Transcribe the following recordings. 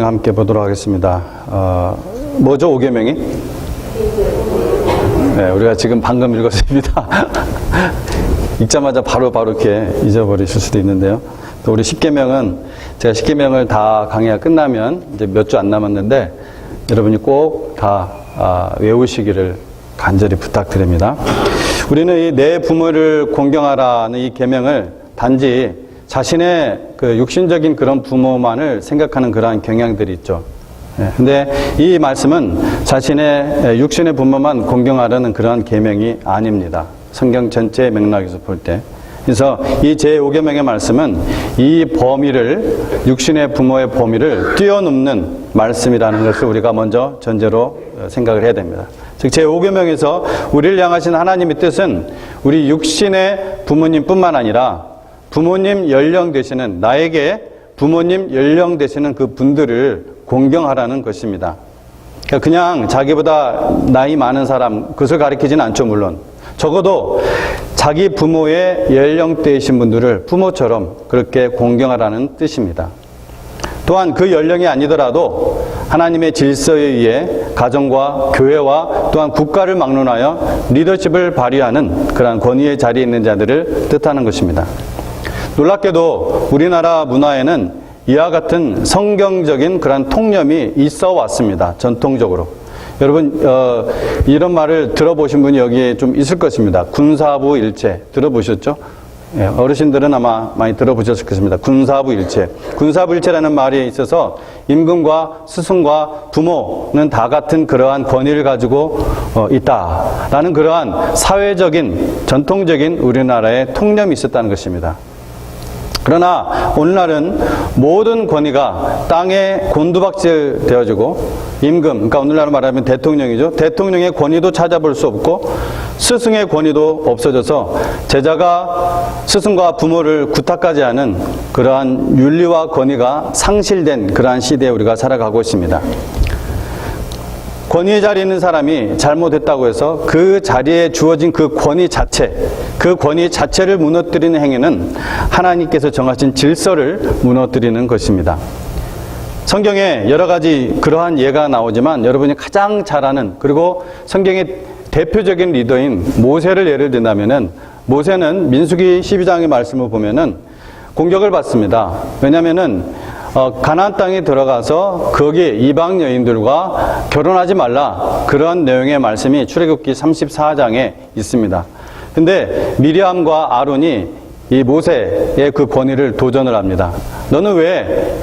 5계명 함께 보도록 하겠습니다. 뭐죠, 5계명이? 네, 우리가 지금 방금 읽었습니다. 읽자마자 바로 이렇게 잊어버리실 수도 있는데요. 또 우리 10계명은 제가 10계명을 다 강의가 끝나면 이제 몇 주 안 남았는데 여러분이 꼭 다 외우시기를 간절히 부탁드립니다. 우리는 이 내 부모를 공경하라는 이 계명을 단지 자신의 그 육신적인 그런 부모만을 생각하는 그러한 경향들이 있죠. 근데 이 말씀은 자신의 육신의 부모만 공경하라는 그러한 계명이 아닙니다. 성경 전체의 맥락에서 볼 때. 그래서 이 제5계명의 말씀은 이 범위를, 육신의 부모의 범위를 뛰어넘는 말씀이라는 것을 우리가 먼저 전제로 생각을 해야 됩니다. 즉 제5계명에서 우리를 향하신 하나님의 뜻은 우리 육신의 부모님뿐만 아니라 부모님 연령 되시는, 나에게 부모님 연령 되시는 그 분들을 공경하라는 것입니다. 그냥 자기보다 나이 많은 사람, 그것을 가리키지는 않죠, 물론. 적어도 자기 부모의 연령대이신 분들을 부모처럼 그렇게 공경하라는 뜻입니다. 또한 그 연령이 아니더라도 하나님의 질서에 의해 가정과 교회와 또한 국가를 막론하여 리더십을 발휘하는 그러한 권위의 자리에 있는 자들을 뜻하는 것입니다. 놀랍게도 우리나라 문화에는 이와 같은 성경적인 그러한 통념이 있어 왔습니다. 전통적으로. 여러분 이런 말을 들어보신 분이 여기에 좀 있을 것입니다. 군사부 일체 들어보셨죠? 예, 어르신들은 아마 많이 들어보셨을 것입니다. 군사부 일체. 군사부 일체라는 말이 있어서 임금과 스승과 부모는 다 같은 그러한 권위를 가지고 있다라는 그러한 사회적인 전통적인 우리나라의 통념이 있었다는 것입니다. 그러나 오늘날은 모든 권위가 땅에 곤두박질 되어지고 임금, 그러니까 오늘날 말하면 대통령이죠. 대통령의 권위도 찾아볼 수 없고 스승의 권위도 없어져서 제자가 스승과 부모를 구타까지 하는 그러한 윤리와 권위가 상실된 그러한 시대에 우리가 살아가고 있습니다. 권위의 자리에 있는 사람이 잘못했다고 해서 그 자리에 주어진 그 권위 자체를 무너뜨리는 행위는 하나님께서 정하신 질서를 무너뜨리는 것입니다. 성경에 여러 가지 그러한 예가 나오지만 여러분이 가장 잘 아는, 그리고 성경의 대표적인 리더인 모세를 예를 든다면은, 모세는 민수기 12장의 말씀을 보면은 공격을 받습니다. 왜냐면은 가나안 땅에 들어가서 거기 이방 여인들과 결혼하지 말라, 그런 내용의 말씀이 출애굽기 34장에 있습니다. 근데 미리암과 아론이 이 모세의 그 권위를 도전을 합니다. 너는 왜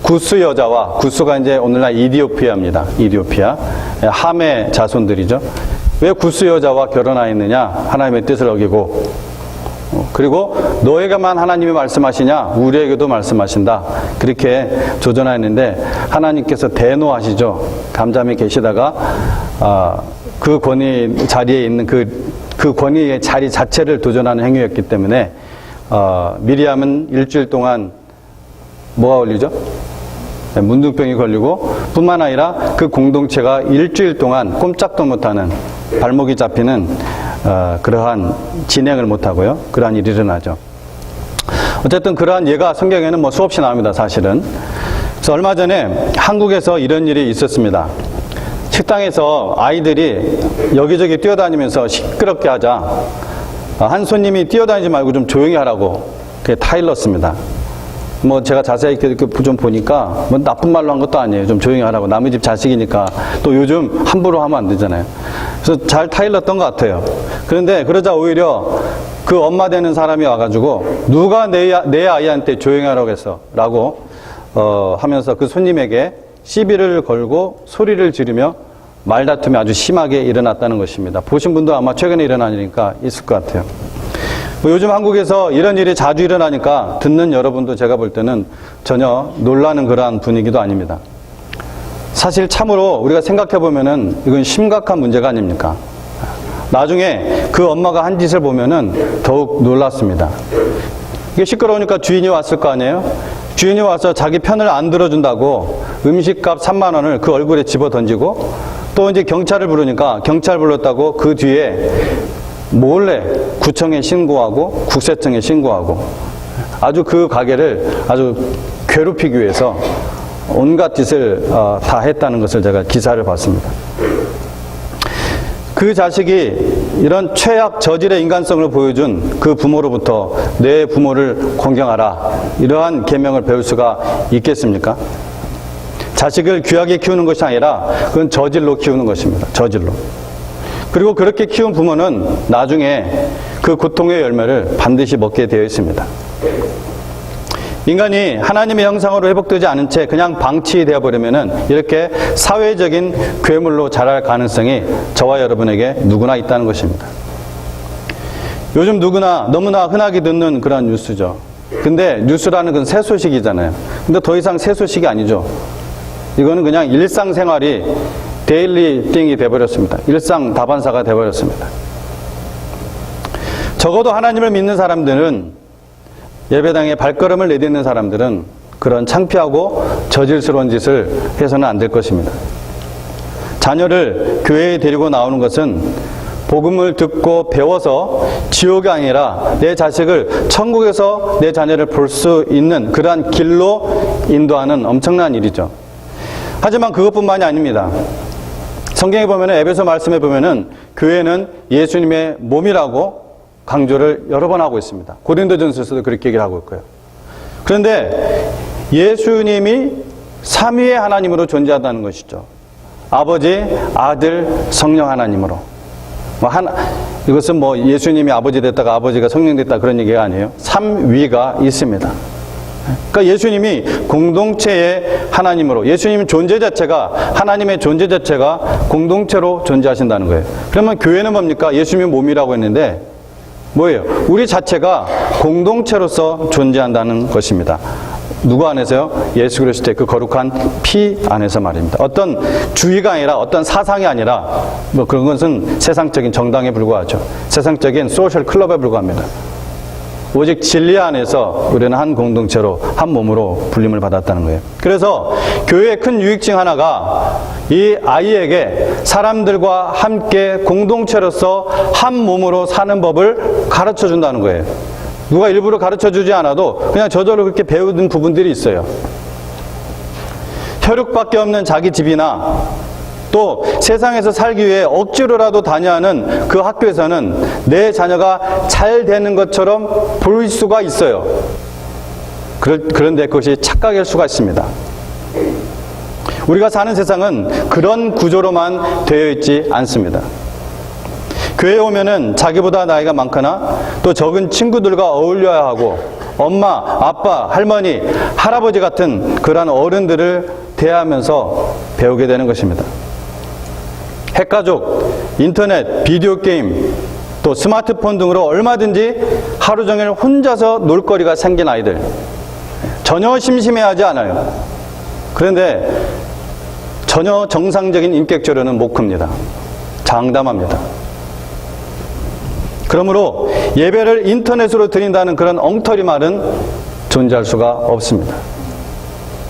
구스 여자와, 구스가 이제 오늘날 이디오피아입니다. 이디오피아 함의 자손들이죠. 왜 구스 여자와 결혼하였느냐? 하나님의 뜻을 어기고. 그리고 너에게만 하나님이 말씀하시냐? 우리에게도 말씀하신다. 그렇게 조전하였는데 하나님께서 대노하시죠. 잠잠히 계시다가 그 권위 자리에 있는 그 권위의 자리 자체를 도전하는 행위였기 때문에 미리암은 일주일 동안 뭐가 걸리죠? 문둥병이 걸리고, 뿐만 아니라 그 공동체가 일주일 동안 꼼짝도 못하는, 발목이 잡히는 그러한 진행을 못하고요. 그러한 일이 일어나죠. 어쨌든 그러한 예가 성경에는 뭐 수없이 나옵니다, 사실은. 그래서 얼마 전에 한국에서 이런 일이 있었습니다. 식당에서 아이들이 여기저기 뛰어다니면서 시끄럽게 하자 한 손님이 뛰어다니지 말고 좀 조용히 하라고 그게 타일렀습니다. 뭐 제가 자세히 이렇게 좀 보니까 뭐 나쁜 말로 한 것도 아니에요. 좀 조용히 하라고. 남의 집 자식이니까 또 요즘 함부로 하면 안 되잖아요. 그래서 잘 타일렀던 것 같아요. 그런데 그러자 오히려 그 엄마 되는 사람이 와가지고 누가 내 아이한테 조용히 하라고 했어? 라고 하면서 그 손님에게 시비를 걸고 소리를 지르며 말다툼이 아주 심하게 일어났다는 것입니다. 보신 분도 아마 최근에 일어난 일이니까 있을 것 같아요. 요즘 한국에서 이런 일이 자주 일어나니까 듣는 여러분도 제가 볼 때는 전혀 놀라는 그러한 분위기도 아닙니다. 사실 참으로 우리가 생각해 보면은 이건 심각한 문제가 아닙니까? 나중에 그 엄마가 한 짓을 보면은 더욱 놀랐습니다. 이게 시끄러우니까 주인이 왔을 거 아니에요? 주인이 와서 자기 편을 안 들어준다고 음식값 3만 원을 그 얼굴에 집어 던지고, 또 이제 경찰을 부르니까 경찰 불렀다고 그 뒤에 몰래 구청에 신고하고 국세청에 신고하고, 아주 그 가게를 아주 괴롭히기 위해서 온갖 짓을 다 했다는 것을 제가 기사를 봤습니다. 그 자식이 이런 최악 저질의 인간성을 보여준 그 부모로부터 내 부모를 공경하라, 이러한 계명을 배울 수가 있겠습니까? 자식을 귀하게 키우는 것이 아니라 그건 저질로 키우는 것입니다. 저질로. 그리고 그렇게 키운 부모는 나중에 그 고통의 열매를 반드시 먹게 되어 있습니다. 인간이 하나님의 형상으로 회복되지 않은 채 그냥 방치되어 버리면은 이렇게 사회적인 괴물로 자랄 가능성이 저와 여러분에게 누구나 있다는 것입니다. 요즘 너무나 흔하게 듣는 그런 뉴스죠. 근데 뉴스라는 건 새 소식이잖아요. 근데 더 이상 새 소식이 아니죠. 이거는 그냥 일상생활이 데일리 띵이 돼버렸습니다. 일상 다반사가 돼버렸습니다. 적어도 하나님을 믿는 사람들은, 예배당에 발걸음을 내딛는 사람들은 그런 창피하고 저질스러운 짓을 해서는 안 될 것입니다. 자녀를 교회에 데리고 나오는 것은 복음을 듣고 배워서 지옥이 아니라 내 자식을 천국에서 내 자녀를 볼 수 있는 그러한 길로 인도하는 엄청난 일이죠. 하지만 그것뿐만이 아닙니다. 성경에 보면, 에베소 말씀에 보면은 교회는 예수님의 몸이라고 강조를 여러 번 하고 있습니다. 고린도전서에서도 그렇게 얘기를 하고 있고요. 그런데 예수님이 삼위의 하나님으로 존재한다는 것이죠. 아버지, 아들, 성령 하나님으로. 이것은 예수님이 아버지 됐다가 아버지가 성령 됐다 그런 얘기가 아니에요. 삼위가 있습니다. 그러니까 예수님이 공동체의 하나님으로, 예수님 존재 자체가, 하나님의 존재 자체가 공동체로 존재하신다는 거예요. 그러면 교회는 뭡니까? 예수님의 몸이라고 했는데 뭐예요? 우리 자체가 공동체로서 존재한다는 것입니다. 누구 안에서요? 예수 그리스도의 그 거룩한 피 안에서 말입니다. 어떤 주의가 아니라, 어떤 사상이 아니라, 그런 것은 세상적인 정당에 불과하죠. 세상적인 소셜 클럽에 불과합니다. 오직 진리 안에서 우리는 한 공동체로, 한 몸으로 불림을 받았다는 거예요. 그래서 교회의 큰 유익 중 하나가 이 아이에게 사람들과 함께 공동체로서 한 몸으로 사는 법을 가르쳐 준다는 거예요. 누가 일부러 가르쳐 주지 않아도 그냥 저절로 그렇게 배우는 부분들이 있어요. 혈육밖에 없는 자기 집이나 또 세상에서 살기 위해 억지로라도 다녀야 하는 그 학교에서는 내 자녀가 잘 되는 것처럼 보일 수가 있어요. 그런데 그것이 착각일 수가 있습니다. 우리가 사는 세상은 그런 구조로만 되어 있지 않습니다. 교회에 오면은 자기보다 나이가 많거나 또 적은 친구들과 어울려야 하고 엄마, 아빠, 할머니, 할아버지 같은 그러한 어른들을 대하면서 배우게 되는 것입니다. 핵가족, 인터넷, 비디오 게임, 또 스마트폰 등으로 얼마든지 하루 종일 혼자서 놀거리가 생긴 아이들, 전혀 심심해하지 않아요. 그런데 전혀 정상적인 인격조련은 못 큽니다. 장담합니다. 그러므로 예배를 인터넷으로 드린다는 그런 엉터리 말은 존재할 수가 없습니다.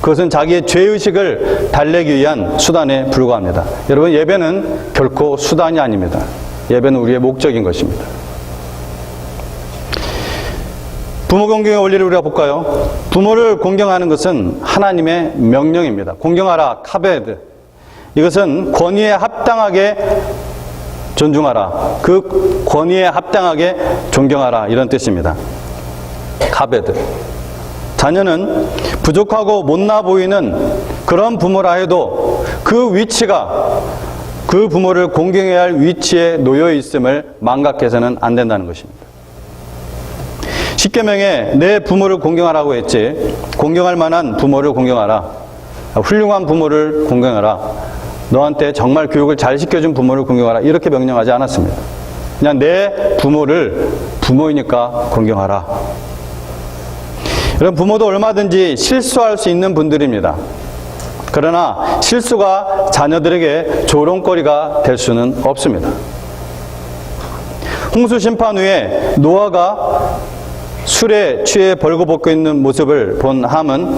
그것은 자기의 죄의식을 달래기 위한 수단에 불과합니다. 여러분, 예배는 결코 수단이 아닙니다. 예배는 우리의 목적인 것입니다. 부모 공경의 원리를 우리가 볼까요? 부모를 공경하는 것은 하나님의 명령입니다. 공경하라, 카베드. 이것은 권위에 합당하게 존중하라. 그 권위에 합당하게 존경하라. 이런 뜻입니다. 카베드. 자녀는 부족하고 못나 보이는 그런 부모라 해도 그 위치가 그 부모를 공경해야 할 위치에 놓여 있음을 망각해서는 안 된다는 것입니다. 십계명에 내 부모를 공경하라고 했지, 공경할 만한 부모를 공경하라, 훌륭한 부모를 공경하라, 너한테 정말 교육을 잘 시켜준 부모를 공경하라, 이렇게 명령하지 않았습니다. 그냥 내 부모를 부모이니까 공경하라. 이런 부모도 얼마든지 실수할 수 있는 분들입니다. 그러나 실수가 자녀들에게 조롱거리가 될 수는 없습니다. 홍수 심판 후에 노아가 술에 취해 벌거벗고 있는 모습을 본 함은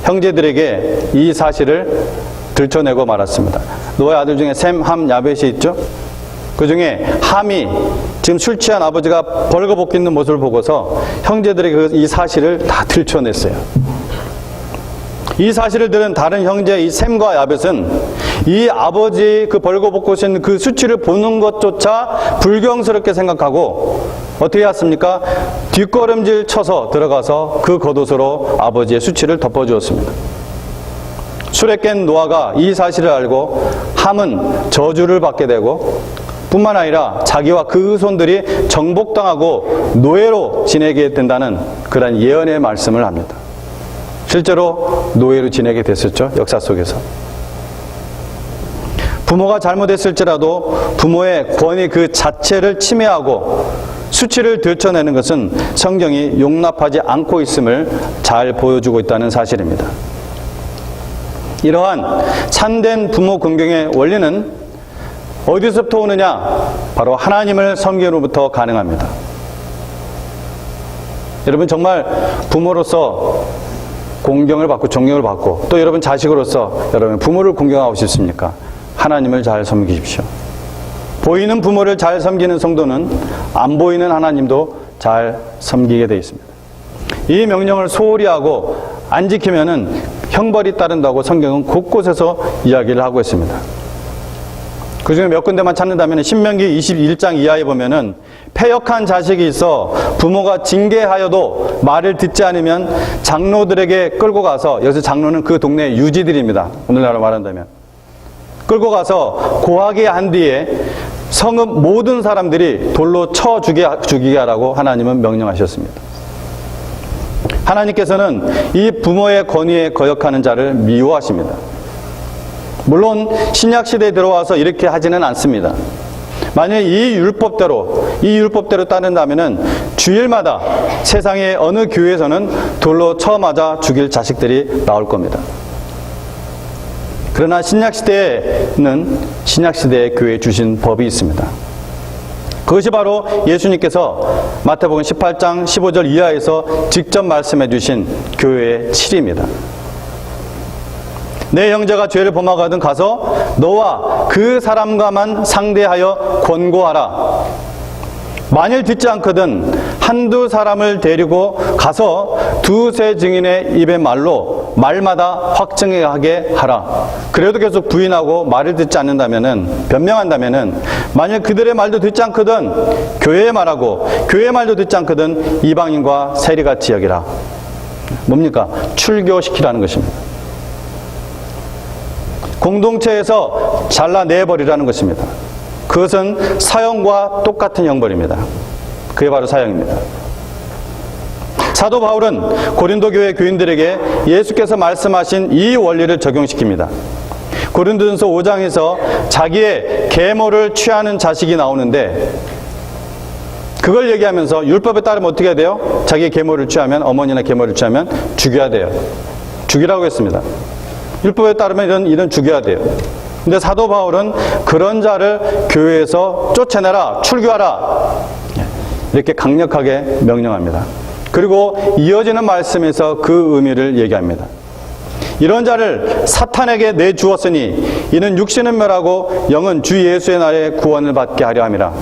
형제들에게 이 사실을 들춰내고 말았습니다. 노아의 아들 중에 셈, 함, 야벳이 있죠? 그 중에 함이 지금 술 취한 아버지가 벌거벗고 있는 모습을 보고서 형제들에게 이 사실을 다 들춰냈어요. 이 사실을 들은 다른 형제 이 셈과 야벳은 이 아버지 그 벌거벗고 그 수치를 보는 것조차 불경스럽게 생각하고 어떻게 했습니까? 뒷걸음질 쳐서 들어가서 그 겉옷으로 아버지의 수치를 덮어주었습니다. 술에 깬 노아가 이 사실을 알고 함은 저주를 받게 되고 뿐만 아니라 자기와 그 후손들이 정복당하고 노예로 지내게 된다는 그런 예언의 말씀을 합니다. 실제로 노예로 지내게 됐었죠. 역사 속에서. 부모가 잘못했을지라도 부모의 권위 그 자체를 침해하고 수치를 들춰내는 것은 성경이 용납하지 않고 있음을 잘 보여주고 있다는 사실입니다. 이러한 참된 부모 긍정의 원리는 어디서부터 오느냐? 바로 하나님을 섬김으로부터 가능합니다. 여러분 정말 부모로서 공경을 받고 존경을 받고 또 여러분 자식으로서 여러분 부모를 공경하고 싶습니까? 하나님을 잘 섬기십시오. 보이는 부모를 잘 섬기는 성도는 안 보이는 하나님도 잘 섬기게 되어 있습니다. 이 명령을 소홀히 하고 안 지키면은 형벌이 따른다고 성경은 곳곳에서 이야기를 하고 있습니다. 그 중에 몇 군데만 찾는다면 신명기 21장 이하에 보면은 패역한 자식이 있어 부모가 징계하여도 말을 듣지 않으면 장로들에게 끌고 가서, 여기서 장로는 그 동네 유지들입니다. 오늘날로 말한다면. 끌고 가서 고하게 한 뒤에 성읍 모든 사람들이 돌로 쳐 죽이게 하라고 하나님은 명령하셨습니다. 하나님께서는 이 부모의 권위에 거역하는 자를 미워하십니다. 물론 신약시대에 들어와서 이렇게 하지는 않습니다. 만약 이 율법대로 따른다면 주일마다 세상의 어느 교회에서는 돌로 쳐 맞아 죽일 자식들이 나올 겁니다. 그러나 신약시대에는 신약시대의 교회에 주신 법이 있습니다. 그것이 바로 예수님께서 마태복음 18장 15절 이하에서 직접 말씀해 주신 교회의 칠입니다. 내 형제가 죄를 범하거든 가서 너와 그 사람과만 상대하여 권고하라. 만일 듣지 않거든 한두 사람을 데리고 가서 두세 증인의 입의 말로 말마다 확증하게 하라. 그래도 계속 부인하고 말을 듣지 않는다면은, 변명한다면은, 만일 그들의 말도 듣지 않거든 교회의 말하고 교회의 말도 듣지 않거든 이방인과 세리같이 여기라. 뭡니까? 출교시키라는 것입니다. 공동체에서 잘라내버리라는 것입니다. 그것은 사형과 똑같은 형벌입니다. 그게 바로 사형입니다. 사도 바울은 고린도 교회 교인들에게 예수께서 말씀하신 이 원리를 적용시킵니다. 고린도전서 5장에서 자기의 계모를 취하는 자식이 나오는데 그걸 얘기하면서 율법에 따르면 어떻게 해야 돼요? 자기의 계모를 취하면, 어머니나 계모를 취하면 죽여야 돼요. 죽이라고 했습니다. 율법에 따르면 이런 죽여야 돼요. 근데 사도 바울은 그런 자를 교회에서 쫓아내라, 출교하라, 이렇게 강력하게 명령합니다. 그리고 이어지는 말씀에서 그 의미를 얘기합니다. 이런 자를 사탄에게 내주었으니 이는 육신은 멸하고 영은 주 예수의 날에 구원을 받게 하려 함이라.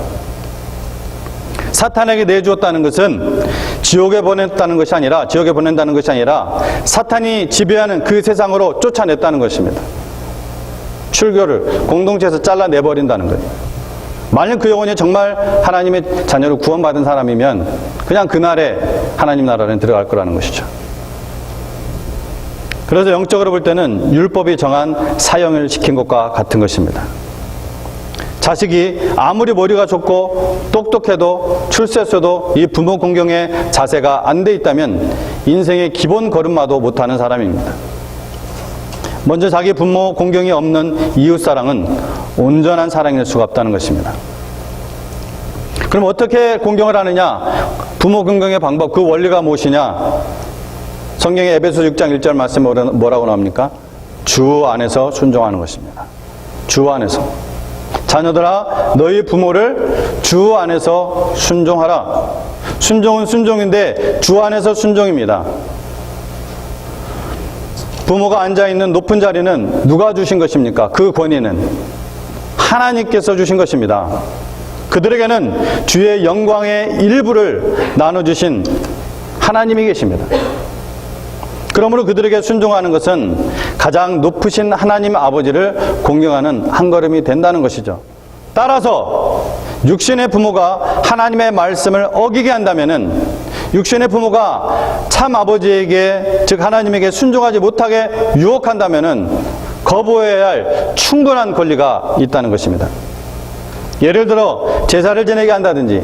사탄에게 내주었다는 것은 지옥에 보낸다는 것이 아니라 사탄이 지배하는 그 세상으로 쫓아냈다는 것입니다. 출교를 공동체에서 잘라내버린다는 거예요. 만약 그 영혼이 정말 하나님의 자녀로 구원받은 사람이면 그냥 그날에 하나님 나라에 들어갈 거라는 것이죠. 그래서 영적으로 볼 때는 율법이 정한 사형을 시킨 것과 같은 것입니다. 자식이 아무리 머리가 좋고 똑똑해도 출세했어도 이 부모 공경의 자세가 안 돼 있다면 인생의 기본 걸음마도 못하는 사람입니다. 먼저 자기 부모 공경이 없는 이웃사랑은 온전한 사랑일 수가 없다는 것입니다. 그럼 어떻게 공경을 하느냐? 부모 공경의 방법, 그 원리가 무엇이냐? 성경의 에베소 6장 1절 말씀 뭐라고 나옵니까? 주 안에서 순종하는 것입니다. 주 안에서. 자녀들아 너희 부모를 주 안에서 순종하라. 순종은 순종인데 주 안에서 순종입니다. 부모가 앉아있는 높은 자리는 누가 주신 것입니까? 그 권위는 하나님께서 주신 것입니다. 그들에게는 주의 영광의 일부를 나눠주신 하나님이 계십니다. 그러므로 그들에게 순종하는 것은 가장 높으신 하나님 아버지를 공경하는 한 걸음이 된다는 것이죠. 따라서 육신의 부모가 하나님의 말씀을 어기게 한다면은, 육신의 부모가 참 아버지에게, 즉 하나님에게 순종하지 못하게 유혹한다면은 거부해야 할 충분한 권리가 있다는 것입니다. 예를 들어 제사를 지내게 한다든지,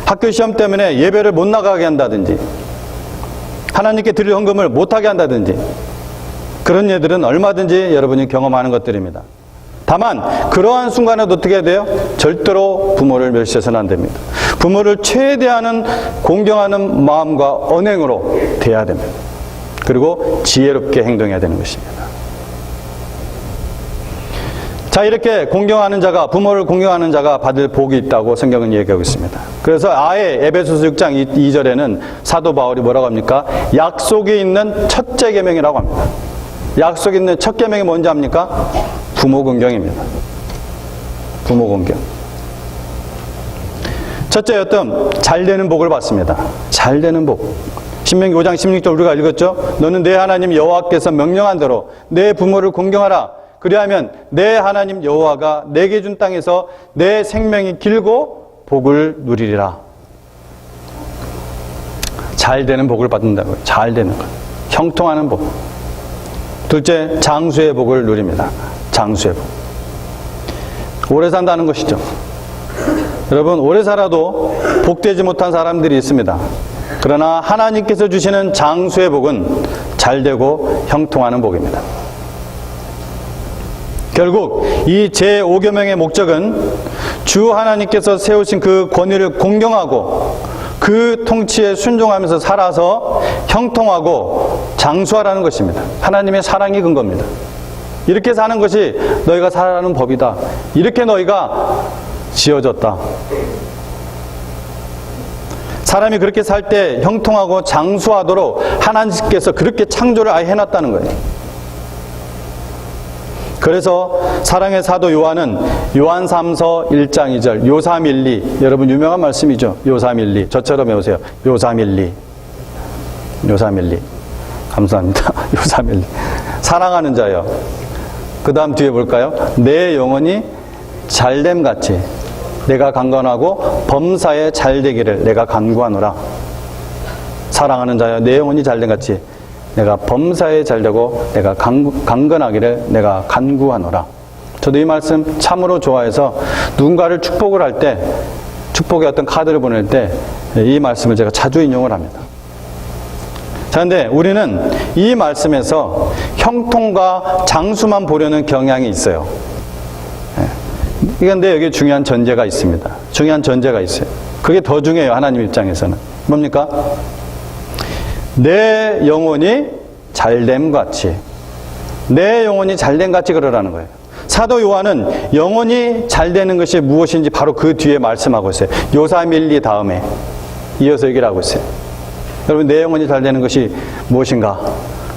학교 시험 때문에 예배를 못 나가게 한다든지, 하나님께 드릴 헌금을 못하게 한다든지, 그런 예들은 얼마든지 여러분이 경험하는 것들입니다. 다만 그러한 순간에도 어떻게 해야 돼요? 절대로 부모를 멸시해서는 안 됩니다. 부모를 최대한은 공경하는 마음과 언행으로 대해야 됩니다. 그리고 지혜롭게 행동해야 되는 것입니다. 자, 이렇게 공경하는 자가, 부모를 공경하는 자가 받을 복이 있다고 성경은 얘기하고 있습니다. 그래서 아예 에베소서 6장 2절에는 사도 바울이 뭐라고 합니까? 약속이 있는 첫째 계명이라고 합니다. 약속이 있는 첫 계명이 뭔지 압니까? 부모 공경입니다. 부모 공경. 첫째, 어떤 잘되는 복을 받습니다. 잘되는 복. 신명기 5장 16절 우리가 읽었죠? 너는 내 하나님 여호와께서 명령한 대로 내 부모를 공경하라. 그리하면 내 하나님 여호와가 내게 준 땅에서 내 생명이 길고 복을 누리리라. 잘 되는 복을 받는다고요. 잘 되는 것. 형통하는 복. 둘째, 장수의 복을 누립니다. 장수의 복. 오래 산다는 것이죠. 여러분, 오래 살아도 복되지 못한 사람들이 있습니다. 그러나 하나님께서 주시는 장수의 복은 잘되고 형통하는 복입니다. 결국 이 제5계명의 목적은 주 하나님께서 세우신 그 권위를 공경하고 그 통치에 순종하면서 살아서 형통하고 장수하라는 것입니다. 하나님의 사랑이 근거입니다. 이렇게 사는 것이 너희가 살아가는 법이다. 이렇게 너희가 지어졌다. 사람이 그렇게 살 때 형통하고 장수하도록 하나님께서 그렇게 창조를 아예 해놨다는 거예요. 그래서 사랑의 사도 요한은 요한 3서 1장 2절 요삼일리, 여러분 유명한 말씀이죠. 요삼일리. 저처럼 외우세요. 요삼일리. 요삼일리. 감사합니다. 요삼일리. 사랑하는 자요. 그 다음 뒤에 볼까요? 내 영혼이 잘됨같이 내가 강건하고 범사에 잘되기를 내가 간구하노라. 사랑하는 자여, 내 영혼이 잘됨같이 내가 범사에 잘되고 내가 강건하기를 내가 간구하노라. 저도 이 말씀 참으로 좋아해서 누군가를 축복을 할 때, 축복의 어떤 카드를 보낼 때 이 말씀을 제가 자주 인용을 합니다. 자, 근데 우리는 이 말씀에서 형통과 장수만 보려는 경향이 있어요. 그런데 여기 중요한 전제가 있습니다. 중요한 전제가 있어요. 그게 더 중요해요. 하나님 입장에서는. 뭡니까? 내 영혼이 잘됨같이, 내 영혼이 잘됨같이 그러라는 거예요. 사도 요한은 영혼이 잘되는 것이 무엇인지 바로 그 뒤에 말씀하고 있어요. 요사밀리 다음에 이어서 얘기를 하고 있어요. 여러분, 내 영혼이 잘되는 것이 무엇인가?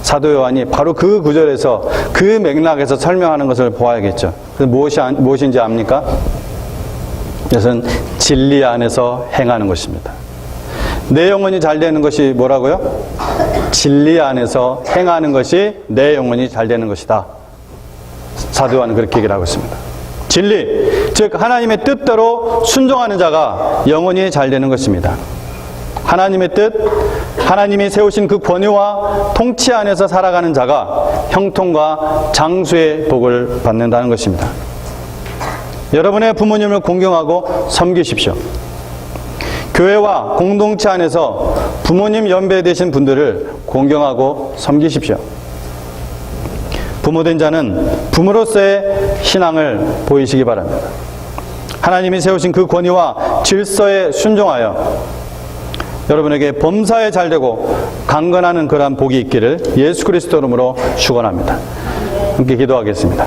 사도 요한이 바로 그 구절에서, 그 맥락에서 설명하는 것을 보아야겠죠. 그래서 무엇인지 압니까? 그것은 진리 안에서 행하는 것입니다. 내 영혼이 잘 되는 것이 뭐라고요? 진리 안에서 행하는 것이 내 영혼이 잘 되는 것이다. 사도 요한은 그렇게 얘기를 하고 있습니다. 진리, 즉 하나님의 뜻대로 순종하는 자가 영혼이 잘 되는 것입니다. 하나님의 뜻, 하나님이 세우신 그 권위와 통치 안에서 살아가는 자가 형통과 장수의 복을 받는다는 것입니다. 여러분의 부모님을 공경하고 섬기십시오. 교회와 공동체 안에서 부모님 연배 되신 분들을 공경하고 섬기십시오. 부모된 자는 부모로서의 신앙을 보이시기 바랍니다. 하나님이 세우신 그 권위와 질서에 순종하여 여러분에게 범사에 잘되고 강건하는 그러한 복이 있기를 예수 그리스도 이름으로 축원합니다. 함께 기도하겠습니다.